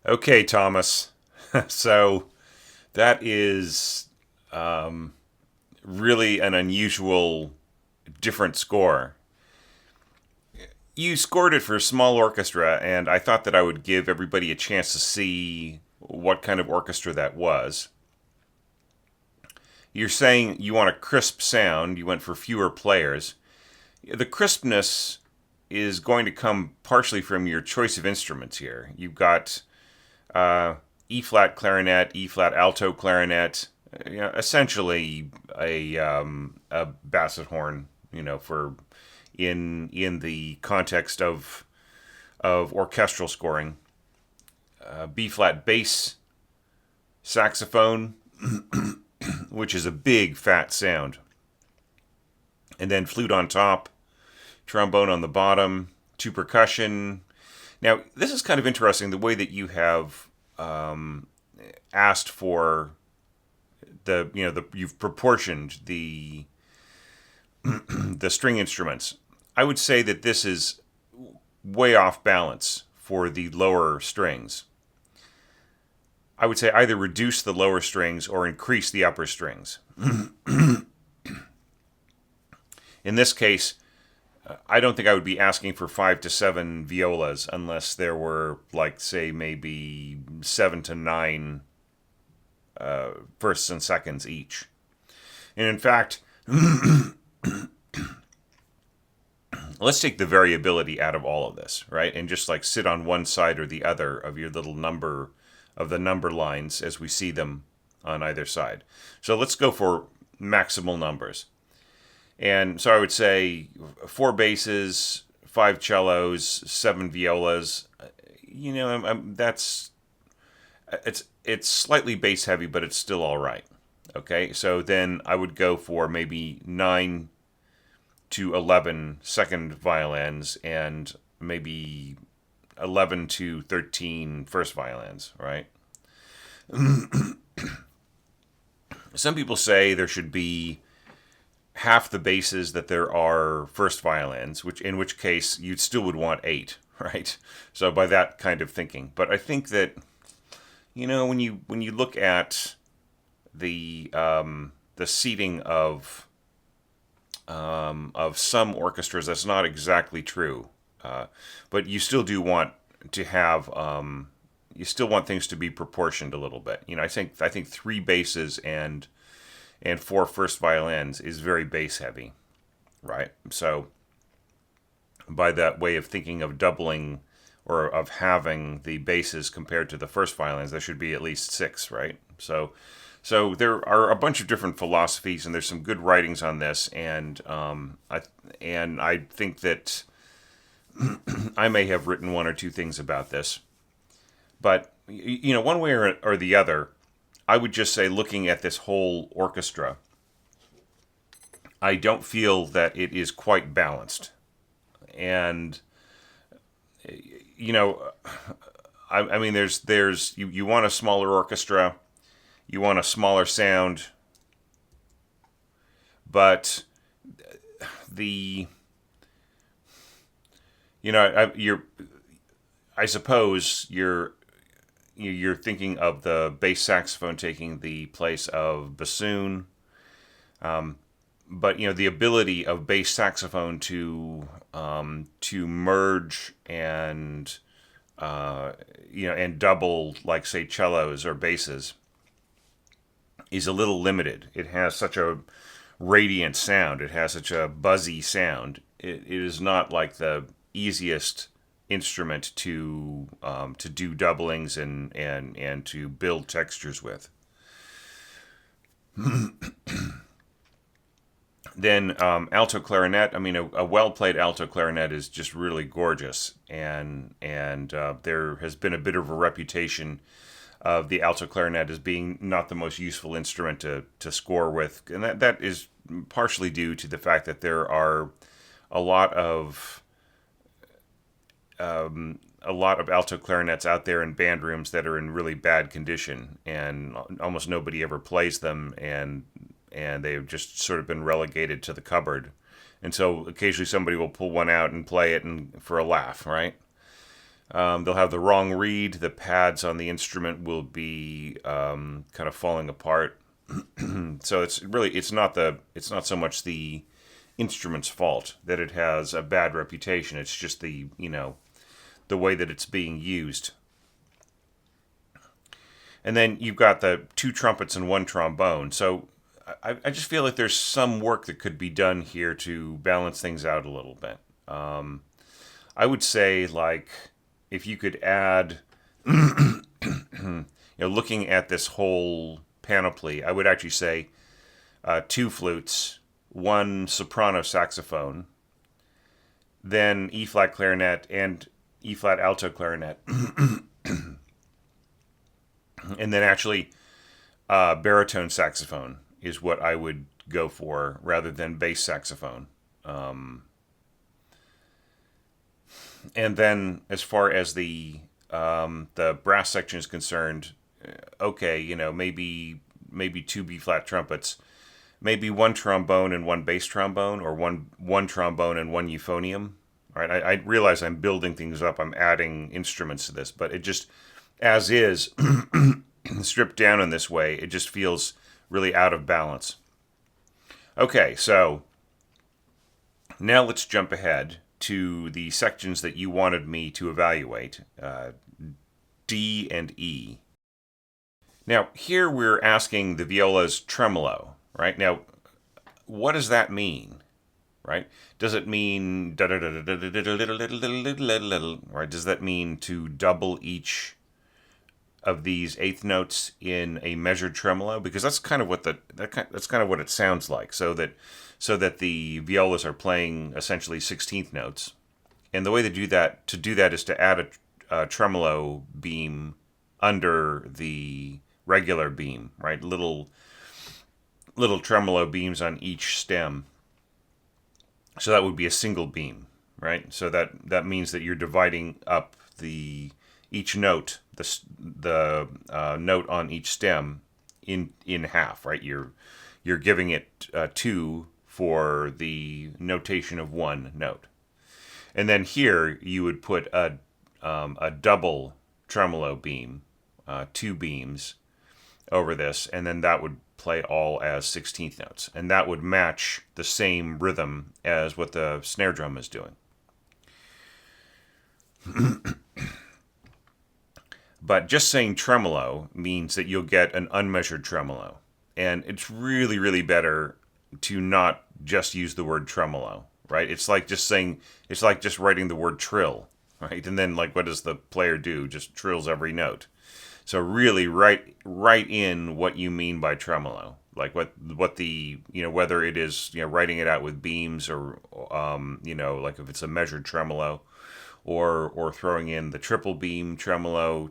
Okay, Thomas. So that is really an unusual, different score. You scored it for a small orchestra, and I thought that I would give everybody a chance to see what kind of orchestra that was. You're saying you want a crisp sound, you went for fewer players. The crispness is going to come partially from your choice of instruments here. You've got uh, E flat clarinet, E flat alto clarinet, essentially a basset horn. For in the context of orchestral scoring, B flat bass saxophone, which is a big fat sound, and then flute on top, trombone on the bottom, two percussion. Now, this is kind of interesting the way that you have asked for you've proportioned the string instruments. I would say that this is way off balance for the lower strings. I would say either reduce the lower strings or increase the upper strings. In this case, I don't think I would be asking for 5 to 7 violas unless there were, like, say, maybe 7 to 9 firsts and seconds each. And in fact, let's take the variability out of all of this, right? And just like sit on one side or the other of your little number of the number lines as we see them on either side. So let's go for maximal numbers. And so I would say 4 basses, 5 cellos, 7 violas. That's it's slightly bass heavy, but it's still all right. Okay, so then I would go for maybe 9 to 11 second violins and maybe 11 to 13 first violins, right? Some people say there should be half the basses that there are first violins, in which case you still would want 8, right? So by that kind of thinking. But I think that when you look at the seating of some orchestras, that's not exactly true. But you still do want to have you still want things to be proportioned a little bit. I think 3 basses and 4 first violins is very bass heavy, right? So by that way of thinking of doubling or of having the basses compared to the first violins, there should be at least 6, right? So there are a bunch of different philosophies, and there's some good writings on this, and I think that I may have written 1 or 2 things about this, but one way or the other, I would just say, looking at this whole orchestra, I don't feel that it is quite balanced, and you know, I mean, there's you want a smaller orchestra, you want a smaller sound, but the I suppose you're thinking of the bass saxophone taking the place of bassoon, but the ability of bass saxophone to merge and double, like, say, cellos or basses is a little limited. It has such a radiant sound. It has such a buzzy sound. It is not like the easiest instrument to do doublings and to build textures with. Then alto clarinet. I mean, a well played alto clarinet is just really gorgeous, and there has been a bit of a reputation of the alto clarinet as being not the most useful instrument to score with, and that is partially due to the fact that there are a lot of alto clarinets out there in band rooms that are in really bad condition, and almost nobody ever plays them, and they've just sort of been relegated to the cupboard. And so occasionally somebody will pull one out and play it for a laugh, right? They'll have the wrong reed. The pads on the instrument will be kind of falling apart. So it's not so much the instrument's fault that it has a bad reputation. It's just the way that it's being used. And then you've got the two trumpets and one trombone. So I just feel like there's some work that could be done here to balance things out a little bit. I would say, like, if you could add, looking at this whole panoply, I would actually say two flutes, one soprano saxophone, then E flat clarinet and E flat alto clarinet, and then actually baritone saxophone is what I would go for rather than bass saxophone. And then as far as the brass section is concerned, okay, maybe two B flat trumpets, maybe one trombone and one bass trombone, or one trombone and one euphonium. All right, I realize I'm building things up. I'm adding instruments to this, but it just, as is, stripped down in this way, it just feels really out of balance. Okay, so now let's jump ahead to the sections that you wanted me to evaluate, D and E. Now, here we're asking the viola's tremolo, right? Now, what does that mean, right? Does it mean, right? Does that mean to double each of these eighth notes in a measured tremolo? Because that's kind of what that's kind of what it sounds like. So that the violas are playing essentially 16th notes, and the way to do that is to add a tremolo beam under the regular beam, right? Little tremolo beams on each stem. So that would be a single beam, right? So that means that you're dividing up each note, the note on each stem in half, right? You're giving it two for the notation of one note, and then here you would put a double tremolo beam, two beams over this, and then that would play all as 16th notes, and that would match the same rhythm as what the snare drum is doing. But just saying tremolo means that you'll get an unmeasured tremolo, and it's really, really better to not just use the word tremolo, right? It's like just writing the word trill, right? And then, like, what does the player do? Just trills every note. So really write in what you mean by tremolo, like what the, whether it is, writing it out with beams, or like if it's a measured tremolo, or throwing in the triple beam tremolo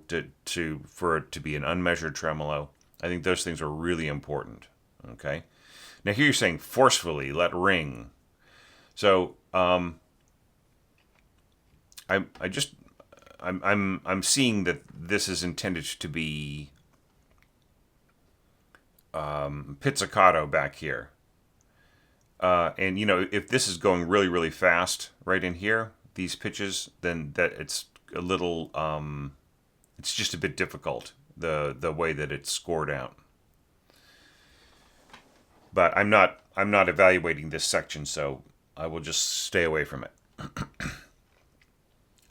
for it to be an unmeasured tremolo. I think those things are really important. Okay. Now here you're saying forcefully let ring. So I'm seeing that this is intended to be pizzicato back here, and if this is going really, really fast right in here, these pitches, then that it's a little it's just a bit difficult, the way that it's scored out. But I'm not evaluating this section, so I will just stay away from it.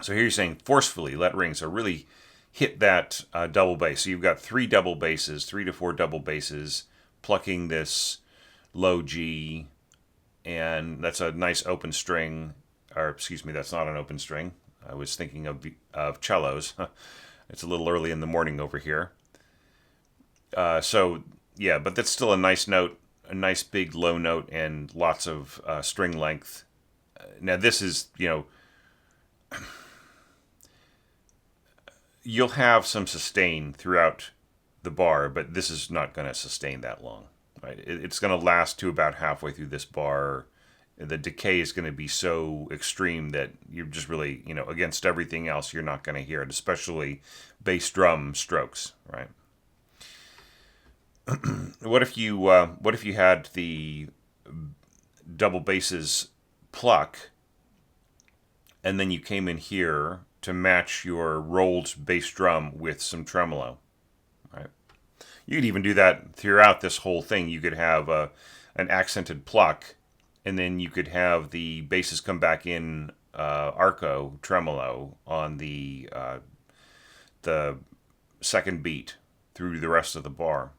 So here you're saying forcefully let ring. So really hit that double bass. So you've got three to four double basses, plucking this low G, and that's a nice open string. Or excuse me, that's not an open string. I was thinking of cellos. It's a little early in the morning over here. So yeah, but that's still a nice note, a nice big low note, and lots of string length. Now this is, you'll have some sustain throughout the bar, but this is not going to sustain that long, right? It's going to last to about halfway through this bar. The decay is going to be so extreme that you're just really, against everything else, you're not going to hear it, especially bass drum strokes, right? What if you had the double basses pluck, and then you came in here to match your rolled bass drum with some tremolo. Right? You could even do that throughout this whole thing. You could have an accented pluck, and then you could have the basses come back in arco tremolo on the second beat through the rest of the bar.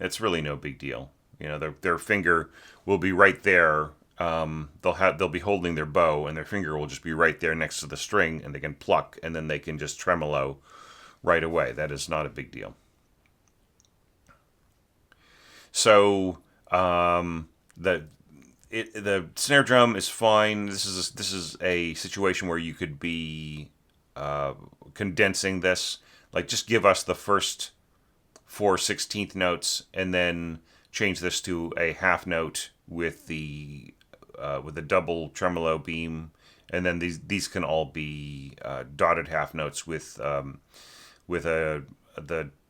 It's really no big deal. You know, their finger will be right there. They'll be holding their bow, and their finger will just be right there next to the string, and they can pluck, and then they can just tremolo right away. That is not a big deal. So the snare drum is fine. This is a situation where you could be condensing this. Like, just give us the first 4/16 notes, and then change this to a half note with a double tremolo beam, and then these can all be dotted half notes with the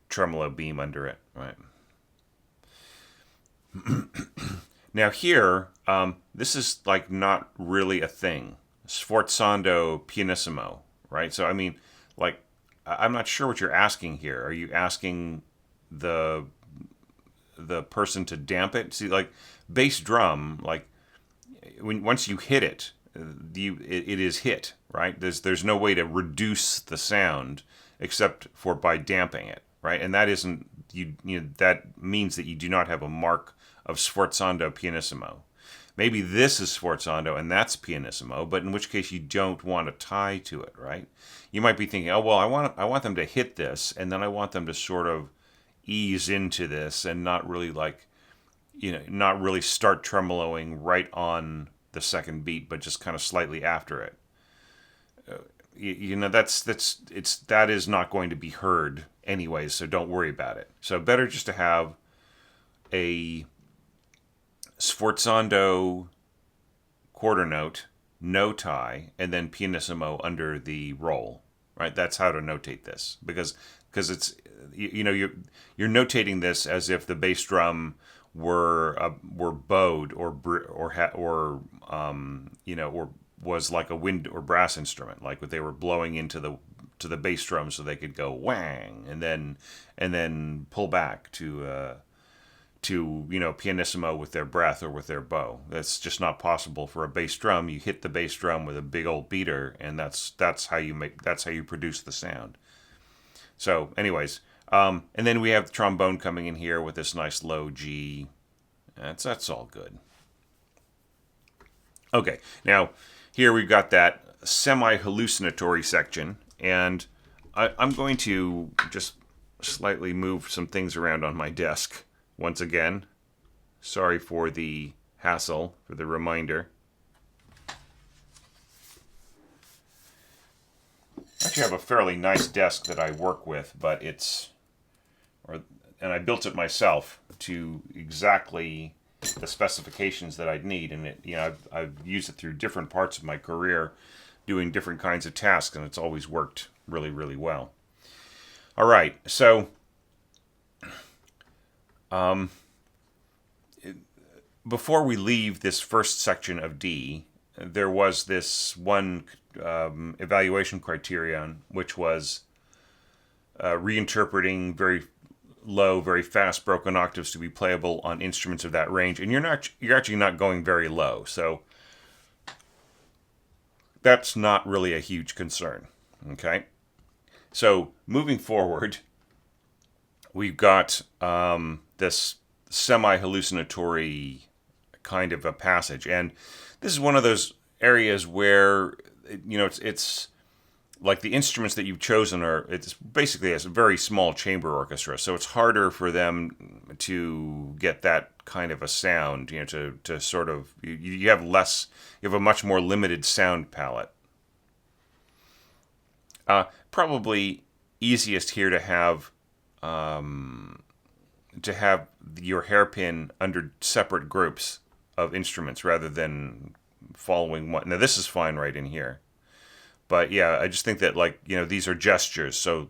tremolo beam under it, right? Now here, this is like not really a thing. Sforzando pianissimo, right? So I mean, like, I'm not sure what you're asking here. Are you asking the person to damp it? See, like, bass drum, like, once you hit it, it is hit, right? There's no way to reduce the sound except for by damping it, right? And that isn't that means that you do not have a mark of sforzando pianissimo. Maybe this is sforzando and that's pianissimo, but in which case you don't want to tie to it, right? You might be thinking, oh well, I want them to hit this, and then I want them to sort of ease into this and not really not really start tremoloing right on the second beat, but just kind of slightly after it. That is not going to be heard anyways, so don't worry about it. So better just to have a sforzando quarter note, no tie, and then pianissimo under the roll, right? That's how to notate this, because it's you're notating this as if the bass drum were bowed or was like a wind or brass instrument, like they were blowing into the bass drum so they could go whang and then pull back to pianissimo with their breath or with their bow. That's just not possible for a bass drum. You hit the bass drum with a big old beater, and that's how you produce the sound. So, anyways, and then we have the trombone coming in here with this nice low G. That's all good. Okay, now here we've got that semi-hallucinatory section, and I'm going to just slightly move some things around on my desk once again. Sorry for the hassle, for the reminder. I actually have a fairly nice desk that I work with, but and I built it myself to exactly the specifications that I'd need, and I've used it through different parts of my career, doing different kinds of tasks, and it's always worked really, really well. All right, so before we leave this first section of D, there was this one evaluation criterion, which was reinterpreting very low, very fast broken octaves to be playable on instruments of that range, and you're actually not going very low, so that's not really a huge concern. Okay, so moving forward, we've got this semi-hallucinatory kind of a passage, and this is one of those areas where it's like the instruments that you've chosen it's basically a very small chamber orchestra, so it's harder for them to get that kind of a sound, to sort of, you have a much more limited sound palette. Probably easiest here to have your hairpin under separate groups of instruments rather than following one. Now this is fine right in here. But yeah, I just think that these are gestures, so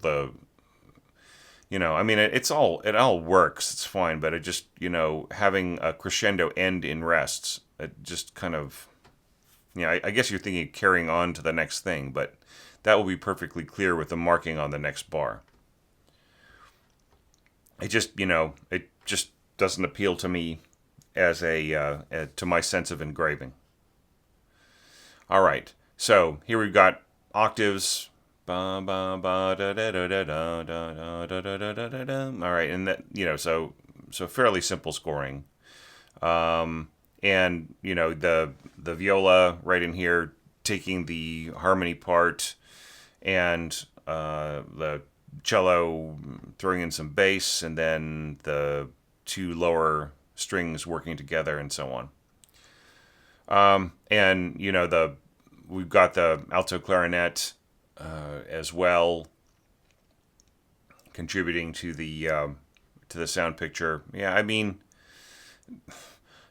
it all works, it's fine, but it just, having a crescendo end in rests, it just kind of I guess you're thinking of carrying on to the next thing, but that will be perfectly clear with the marking on the next bar. It just doesn't appeal to me as to my sense of engraving. All right, so here we've got octaves. All right, and that so fairly simple scoring. And the viola right in here taking the harmony part, and the cello throwing in some bass, and then the two lower strings working together, and so on. And the we've got the alto clarinet as well, contributing to the sound picture.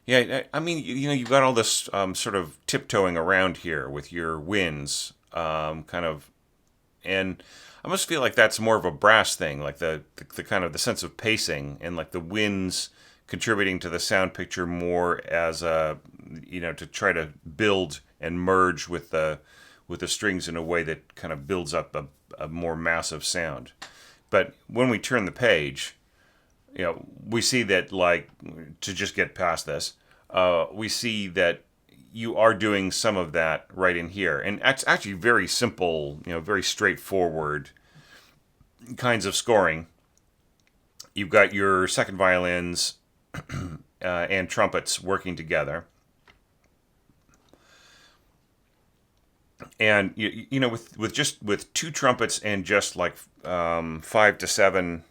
You've got all this sort of tiptoeing around here with your winds, kind of, and I almost feel like that's more of a brass thing, like the kind of the sense of pacing, and like the winds contributing to the sound picture more as a to try to build and merge with the strings in a way that kind of builds up a more massive sound. But when we turn the page, we see that, like, to just get past this, we see that you are doing some of that right in here, and it's actually very simple, very straightforward kinds of scoring. You've got your second violins and trumpets working together, and with two trumpets and just like 5 to 7.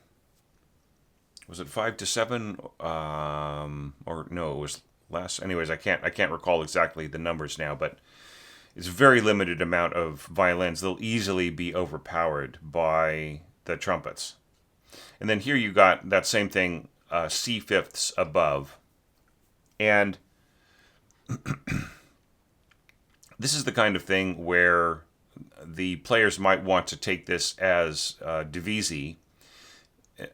Was it 5 to 7? Or no, it was less. Anyways, I can't recall exactly the numbers now, but it's a very limited amount of violins. They'll easily be overpowered by the trumpets. And then here you got that same thing, C fifths above, and this is the kind of thing where the players might want to take this as divisi,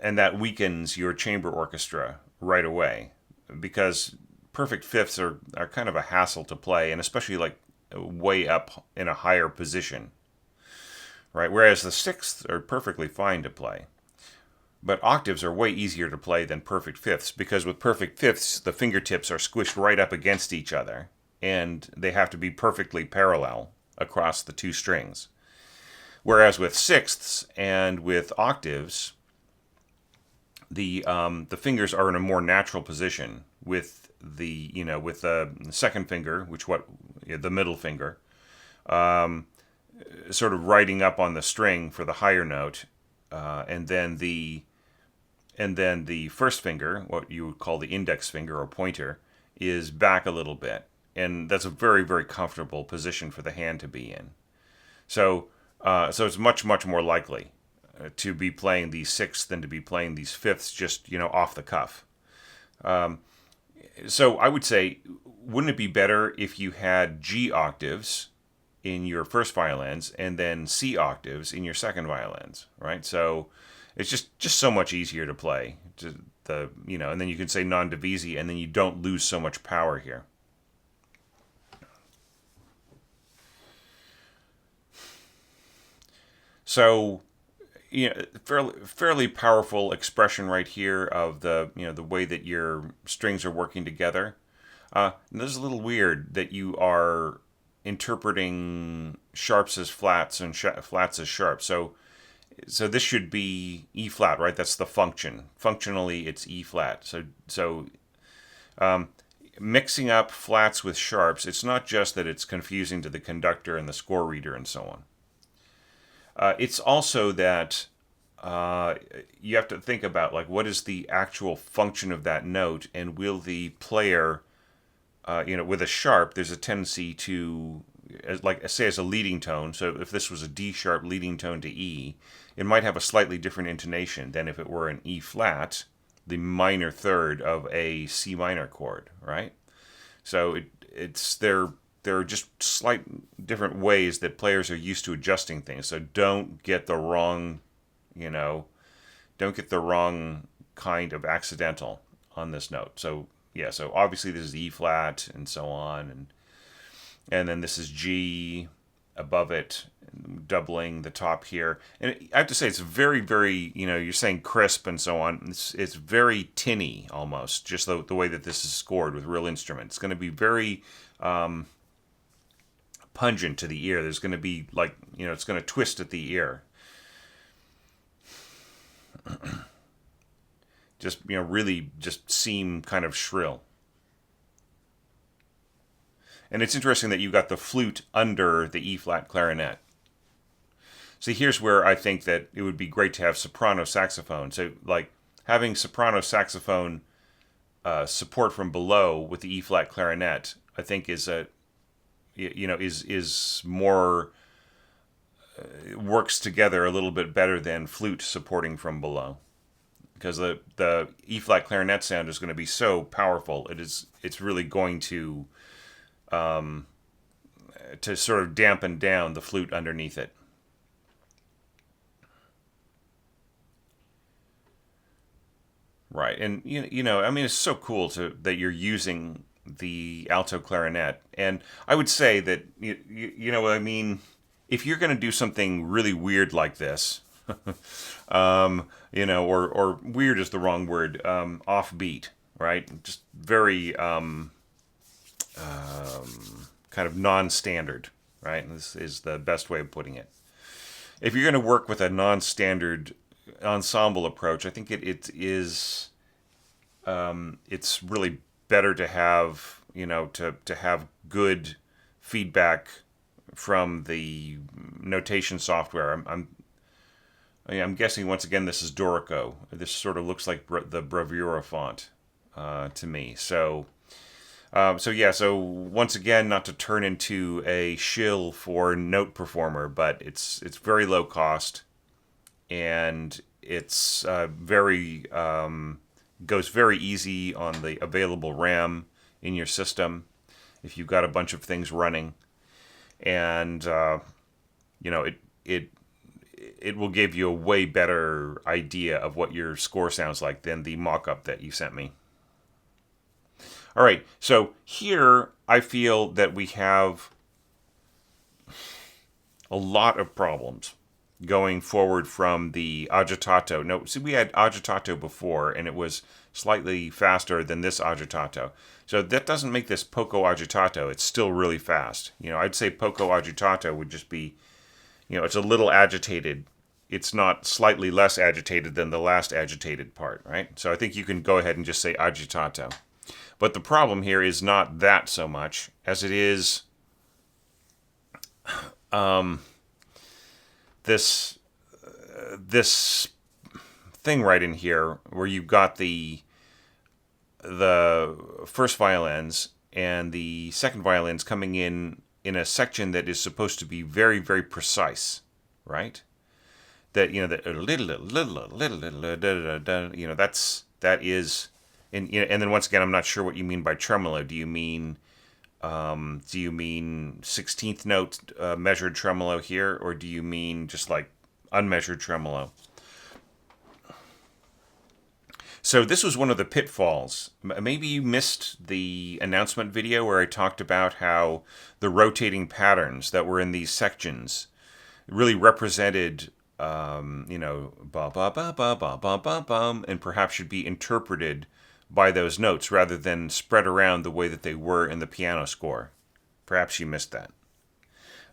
and that weakens your chamber orchestra right away, because perfect fifths are kind of a hassle to play, and especially like way up in a higher position, right? Whereas the sixths are perfectly fine to play. But octaves are way easier to play than perfect fifths, because with perfect fifths, the fingertips are squished right up against each other, and they have to be perfectly parallel across the two strings. Whereas with sixths and with octaves, the fingers are in a more natural position, with the second finger, the middle finger, sort of riding up on the string for the higher note, and then the first finger, what you would call the index finger or pointer, is back a little bit, and that's a very, very comfortable position for the hand to be in. So it's much, much more likely to be playing these sixths than to be playing these fifths just off the cuff. So I would say, wouldn't it be better if you had G octaves in your first violins and then C octaves in your second violins, right? So it's just so much easier to play. And then you can say non-divisi, and then you don't lose so much power here. So, fairly powerful expression right here of the way that your strings are working together. This is a little weird that you are interpreting sharps as flats and flats as sharps. So this should be E flat, right? That's the function. Functionally, it's E flat. So mixing up flats with sharps, it's not just that it's confusing to the conductor and the score reader and so on. It's also that you have to think about, like, what is the actual function of that note, and will the player, with a sharp, there's a tendency to, as a leading tone. So if this was a D sharp leading tone to E, it might have a slightly different intonation than if it were an E flat, the minor third of a C minor chord, right? So there are just slight different ways that players are used to adjusting things. So don't get the wrong kind of accidental on this note. So yeah, so obviously this is E flat and so on, and then this is G above it, doubling the top here. And I have to say, it's very, very, you're saying crisp and so on. It's very tinny almost, just the way that this is scored with real instruments. It's going to be very pungent to the ear. There's going to be like, it's going to twist at the ear. Just, really just seem kind of shrill. And it's interesting that you got the flute under the E-flat clarinet. See, here's where I think that it would be great to have soprano saxophone. So, like, having soprano saxophone support from below with the E-flat clarinet, I think is is more works together a little bit better than flute supporting from below, because the E-flat clarinet sound is going to be so powerful. It's really going to sort of dampen down the flute underneath it. Right, and I mean, it's so cool that you're using the alto clarinet, and I would say that I mean, if you're going to do something really weird like this, or weird is the wrong word, offbeat, right? Just very kind of non-standard, right? And this is the best way of putting it. If you're going to work with a non-standard ensemble approach, I think it is it's really better to have to have good feedback from the notation software. I'm guessing once again this is Dorico. This sort of looks like the Bravura font to me. So once again, not to turn into a shill for Note Performer, but it's very low cost, and it's very goes very easy on the available RAM in your system if you've got a bunch of things running, and it will give you a way better idea of what your score sounds like than the mock-up that you sent me. All right, so here I feel that we have a lot of problems going forward from the agitato. No, see, we had agitato before, and it was slightly faster than this agitato. So that doesn't make this poco agitato. It's still really fast. I'd say poco agitato would just be, it's a little agitated. It's not slightly less agitated than the last agitated part, right? So I think you can go ahead and just say agitato. But the problem here is not that so much as it is this thing right in here where you've got the first violins and the second violins coming in a section that is supposed to be very, very precise, right? That that is, and then once again, I'm not sure what you mean by tremolo. Do you mean 16th note measured tremolo here, or do you mean just like unmeasured tremolo? So this was one of the pitfalls. Maybe you missed the announcement video where I talked about how the rotating patterns that were in these sections really represented, ba ba ba ba ba ba ba bum, and perhaps should be interpreted by those notes rather than spread around the way that they were in the piano score. Perhaps you missed that.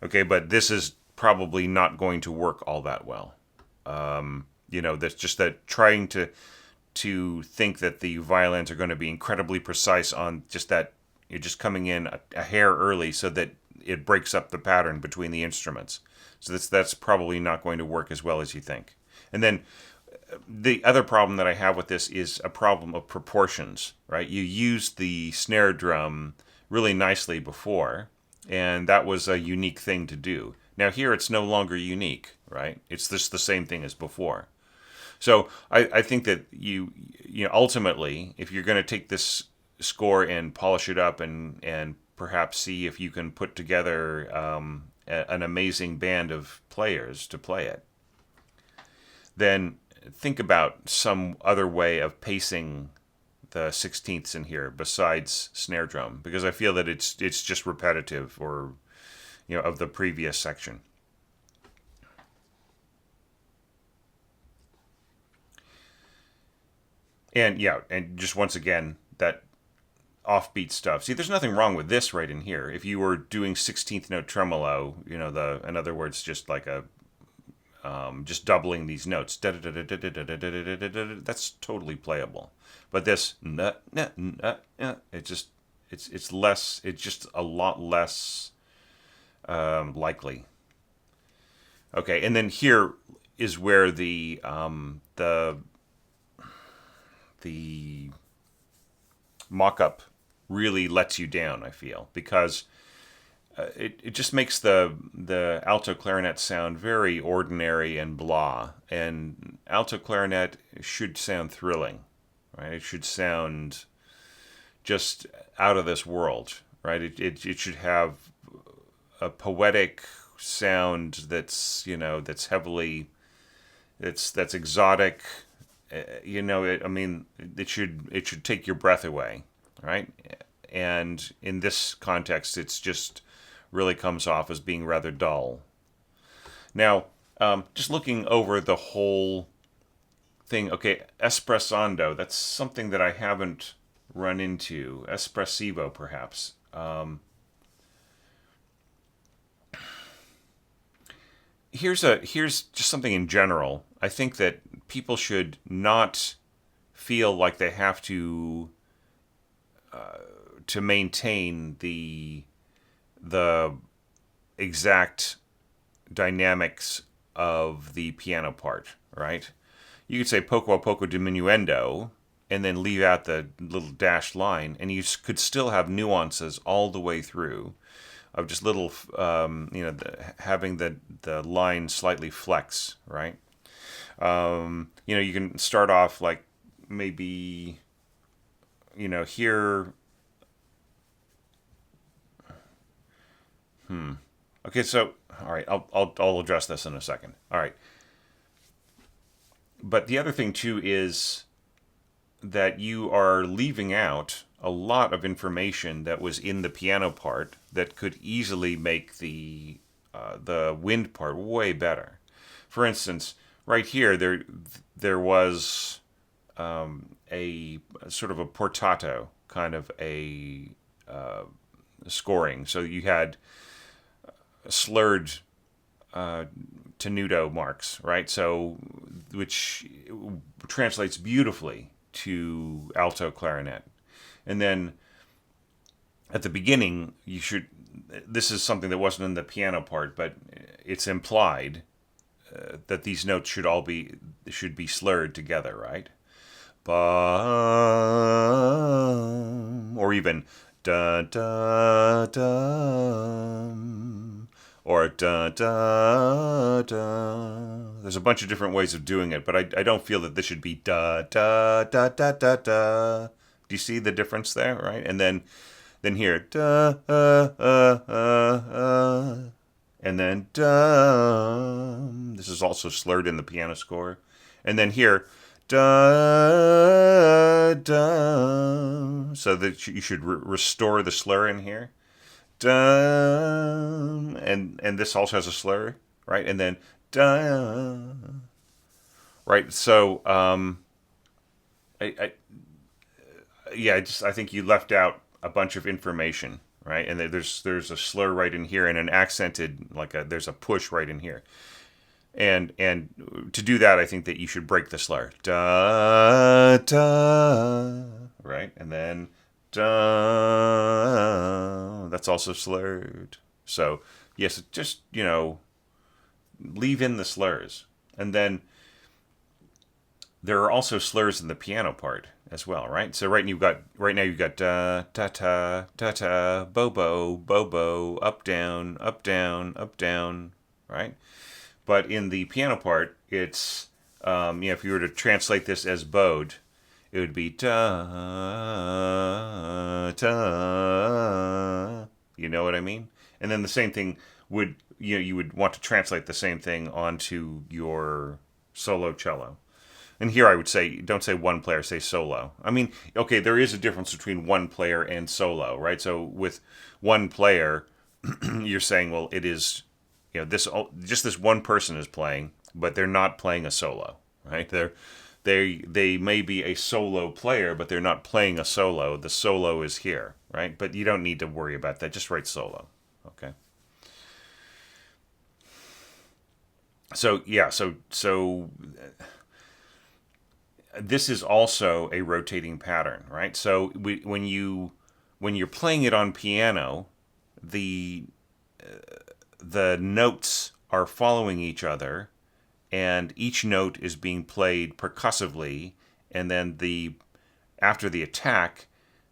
Okay, but this is probably not going to work all that well. That's just that trying to think that the violins are going to be incredibly precise on just that, you're just coming in a hair early so that it breaks up the pattern between the instruments. So that's probably not going to work as well as you think. And then the other problem that I have with this is a problem of proportions, right? You used the snare drum really nicely before, and that was a unique thing to do. Now here it's no longer unique, right? It's just the same thing as before. So I think that you ultimately, if you're going to take this score and polish it up and perhaps see if you can put together an amazing band of players to play it, then think about some other way of pacing the 16ths in here besides snare drum, because I feel that it's just repetitive, or of the previous section. And yeah, and just once again, that offbeat stuff. See, there's nothing wrong with this right in here. If you were doing 16th note tremolo, in other words, just like just doubling these notes, that's totally playable. But this, it's less. It's just a lot less likely. Okay, and then here is where the mock-up really lets you down, I feel, because it just makes the alto clarinet sound very ordinary and blah. And alto clarinet should sound thrilling, right? It should sound just out of this world, right? It should have a poetic sound that's heavily, that's exotic. It should take your breath away, right? And in this context, it's just really comes off as being rather dull. Now, just looking over the whole thing, okay, espressando, that's something that I haven't run into. Espressivo, perhaps. Here's just something in general. I think that people should not feel like they have to maintain the exact dynamics of the piano part, right? You could say poco a poco diminuendo and then leave out the little dashed line, and you could still have nuances all the way through of just little, having the line slightly flex, right? You can start off like maybe, here. Okay, so all right, I'll address this in a second. All right, but the other thing too is that you are leaving out a lot of information that was in the piano part that could easily make the wind part way better. For instance, right here there was a sort of a portato kind of a scoring. So you had slurred tenuto marks, right? So which translates beautifully to alto clarinet. And then at the beginning, this is something that wasn't in the piano part, but it's implied that these notes should be slurred together, right? Bum, or even da da da, or da da da. There's a bunch of different ways of doing it, but I don't feel that this should be da da da da da da. Do you see the difference there, right? And then here da and then dum. This is also slurred in the piano score, and then here da da. So that you should restore the slur in here. Dum, and this also has a slur, right? And then dum, right? So I think you left out a bunch of information, right? And there's a slur right in here and an accented there's a push right in here. And to do that, I think that you should break the slur. Da da, right? And then da, that's also slurred. So yes, just leave in the slurs. And then there are also slurs in the piano part as well, right? So right now you've got da ta ta ta ta, bobo bobo, up down up down up down, right? But in the piano part, it's if you were to translate this as bowed, it would be da ta. You know what I mean? And then the same thing would you would want to translate the same thing onto your solo cello. And here I would say, don't say one player, say solo. I mean, okay, there is a difference between one player and solo, right? So with one player, you're saying, well, it is, this just this one person is playing, but they're not playing a solo, right? They may be a solo player, but they're not playing a solo. The solo is here, right? But you don't need to worry about that. Just write solo, okay? So yeah, so this is also a rotating pattern, right? So when you're playing it on piano, the the notes are following each other, and each note is being played percussively, and then the after the attack,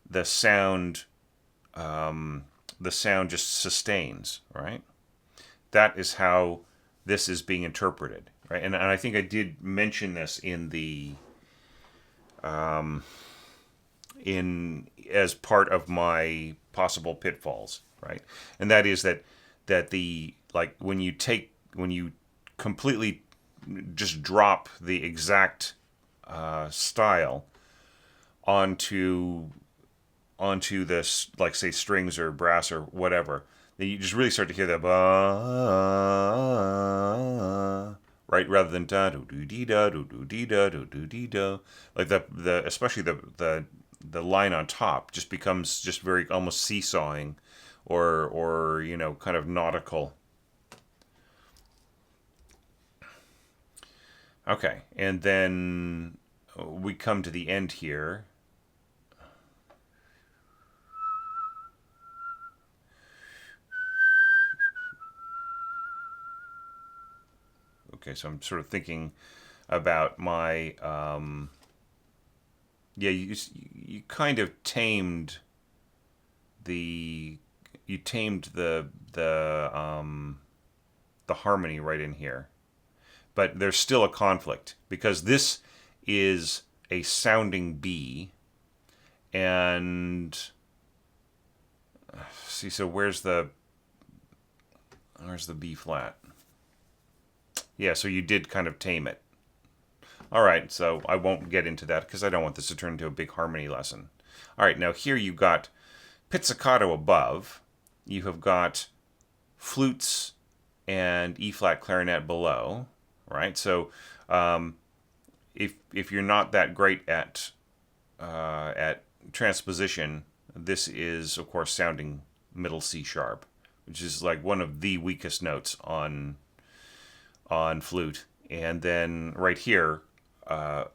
the sound the sound just sustains, right? That is how this is being interpreted, right? And I think I did mention this in the in as part of my possible pitfalls, right? And that is that the like when you completely just drop the exact style onto this, like say strings or brass or whatever, then you just really start to hear that right, rather than da do do dee da do do dee da do do dee da, like the especially the line on top just becomes just very almost seesawing, or kind of nautical. Okay, and then we come to the end here. Okay, so I'm sort of thinking about my yeah. You kind of tamed the you tamed the harmony right in here, but there's still a conflict because this is a sounding B, and see, so where's the B flat? Yeah, so you did kind of tame it. All right, so I won't get into that because I don't want this to turn into a big harmony lesson. All right, now here you've got pizzicato above. You have got flutes and E flat clarinet below, right? So if you're not that great at transposition, this is of course sounding middle C sharp, which is like one of the weakest notes on flute. And then right here, up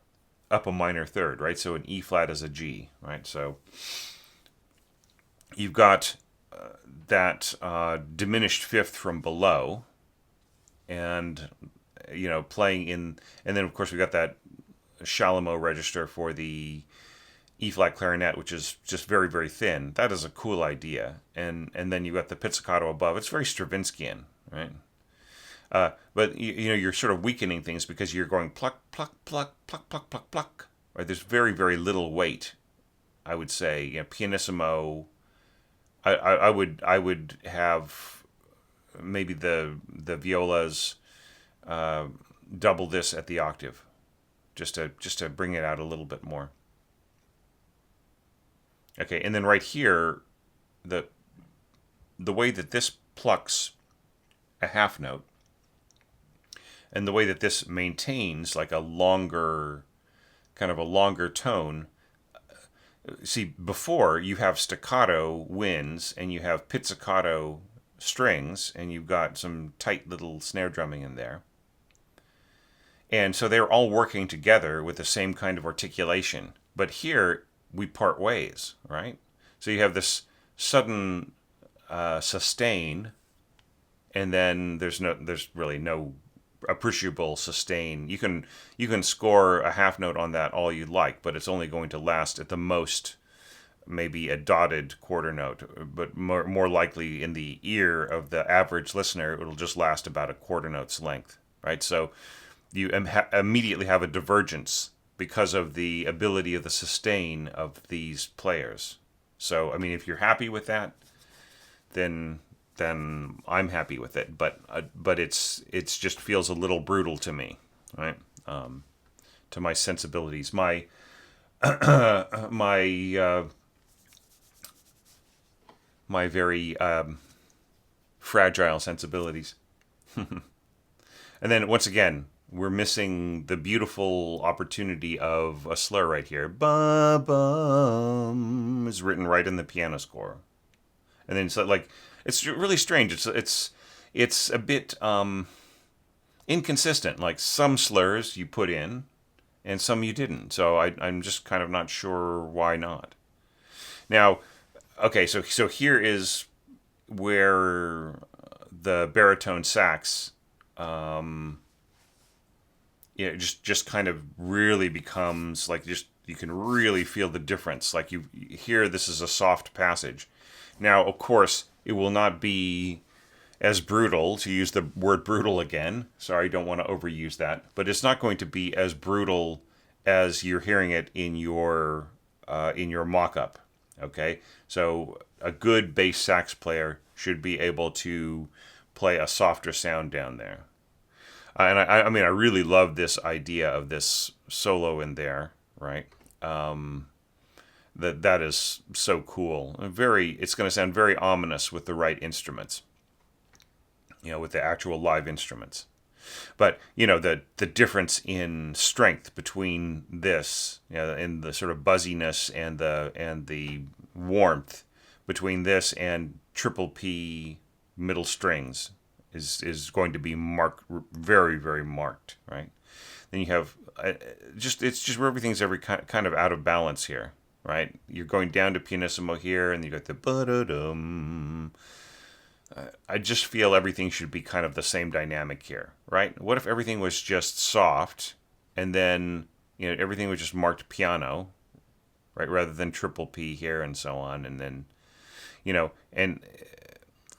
a minor third, right? So an E flat is a G, right? So you've got that diminished fifth from below, and playing in, and then of course we got that Chalumeau register for the E flat clarinet, which is just very very thin. That is a cool idea, and then you got the pizzicato above. It's very Stravinskyan, right? But you're sort of weakening things because you're going pluck pluck pluck pluck pluck pluck pluck. Right? There's very very little weight. I would say pianissimo. I would have maybe the violas double this at the octave, just to bring it out a little bit more. Okay, and then right here, the way that this plucks a half note, and the way that this maintains like a longer tone. See, before you have staccato winds and you have pizzicato strings, and you've got some tight little snare drumming in there. And so they're all working together with the same kind of articulation. But here we part ways, right? So you have this sudden sustain, and then there's really no appreciable sustain. You can score a half note on that all you'd like, but it's only going to last at the most maybe a dotted quarter note, but more likely in the ear of the average listener it'll just last about a quarter note's length, right? So you immediately have a divergence because of the ability of the sustain of these players. So I mean, if you're happy with that, then I'm happy with it. But it's just feels a little brutal to me, right? to my sensibilities, my my very fragile sensibilities. And then once again, we're missing the beautiful opportunity of a slur right here. Ba bum is written right in the piano score, and then it's really strange. It's a bit inconsistent. Like some slurs you put in, and some you didn't. So I'm just kind of not sure why not. Now, okay, so here is where the baritone sax, just kind of really becomes like, just you can really feel the difference. Like you hear this is a soft passage. Now, of course, it will not be as brutal, to use the word brutal again. Sorry, don't want to overuse that, but it's not going to be as brutal as you're hearing it in your mock-up. Okay, so a good bass sax player should be able to play a softer sound down there. And I mean, I really love this idea of this solo in there, right? That is so cool. It's going to sound very ominous with the right instruments, with the actual live instruments. But the difference in strength between this, and the sort of buzziness and the warmth between this and triple P middle strings is going to be marked, very, very marked, right? Then you have it's just where everything's kind of out of balance here, right? You're going down to pianissimo here, and you got the ba-da-dum. I just feel everything should be kind of the same dynamic here, right? What if everything was just soft, and then everything was just marked piano, right, rather than triple P here and so on, and then and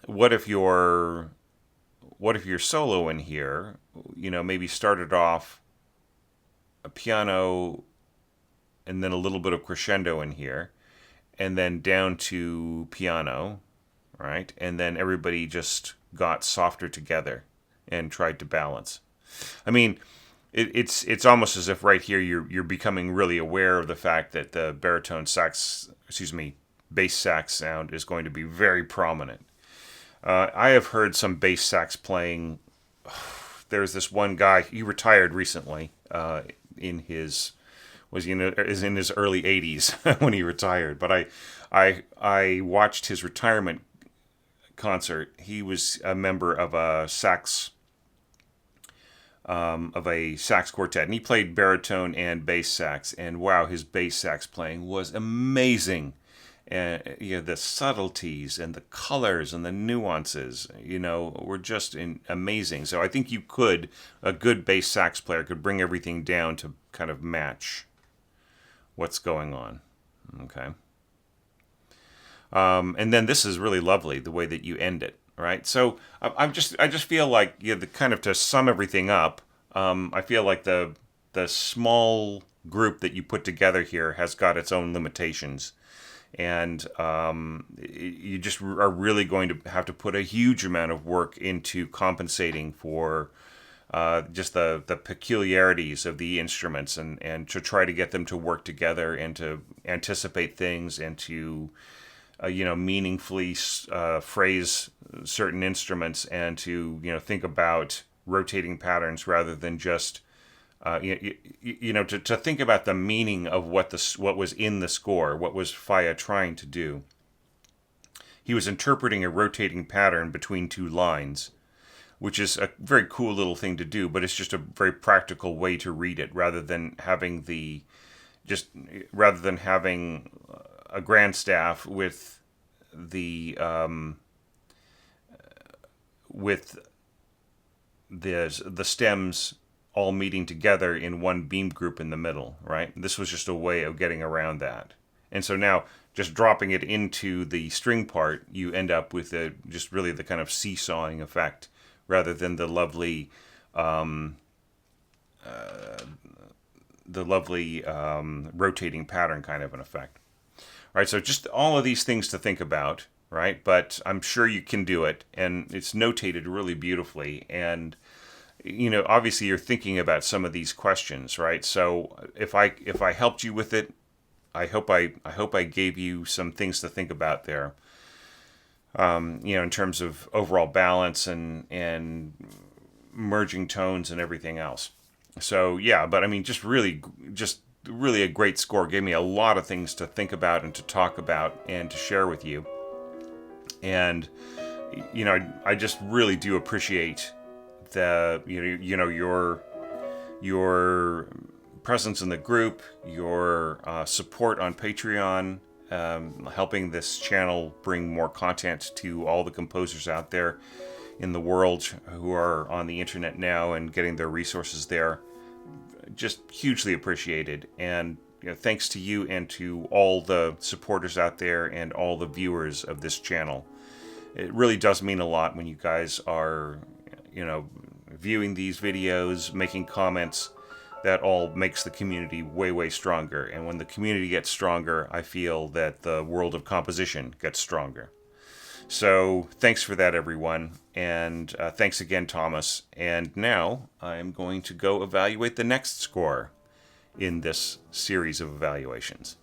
what if your solo in here, maybe started off a piano and then a little bit of crescendo in here, and then down to piano, right? And then everybody just got softer together and tried to balance. I mean, it's almost as if right here you're becoming really aware of the fact that the bass sax sound is going to be very prominent. I have heard some bass sax playing. There's this one guy. He retired recently. Is in his early 80s when he retired. But I watched his retirement concert. He was a member of a sax quartet, and he played baritone and bass sax. And wow, his bass sax playing was amazing. And the subtleties and the colors and the nuances, were just amazing. So I think a good bass sax player could bring everything down to kind of match what's going on. Okay. And then this is really lovely, the way that you end it, right? So I just feel like, to sum everything up, I feel like the small group that you put together here has got its own limitations. And you just are really going to have to put a huge amount of work into compensating for just the peculiarities of the instruments, and to try to get them to work together and to anticipate things and to meaningfully phrase certain instruments, and to think about rotating patterns rather than just to think about the meaning of what was in the score, what was Falla trying to do. He was interpreting a rotating pattern between two lines, which is a very cool little thing to do, but it's just a very practical way to read it, rather than having a grand staff with the stems all meeting together in one beam group in the middle, right? This was just a way of getting around that. And so now, just dropping it into the string part, you end up with just really the kind of seesawing effect, rather than the lovely rotating pattern kind of an effect. All right, so just all of these things to think about, right? But I'm sure you can do it, and it's notated really beautifully. And obviously you're thinking about some of these questions, right? So if I helped you with it, I hope I gave you some things to think about there. In terms of overall balance and merging tones and everything else. So yeah, but I mean, just really a great score. Gave me a lot of things to think about and to talk about and to share with you. And I just really do appreciate the your presence in the group, your support on Patreon, helping this channel bring more content to all the composers out there in the world who are on the internet now and getting their resources there. Just hugely appreciated. And thanks to you and to all the supporters out there and all the viewers of this channel. It really does mean a lot when you guys are, viewing these videos, making comments. That all makes the community way, way stronger. And when the community gets stronger, I feel that the world of composition gets stronger. So thanks for that, everyone. And thanks again, Thomas. And now I'm going to go evaluate the next score in this series of evaluations.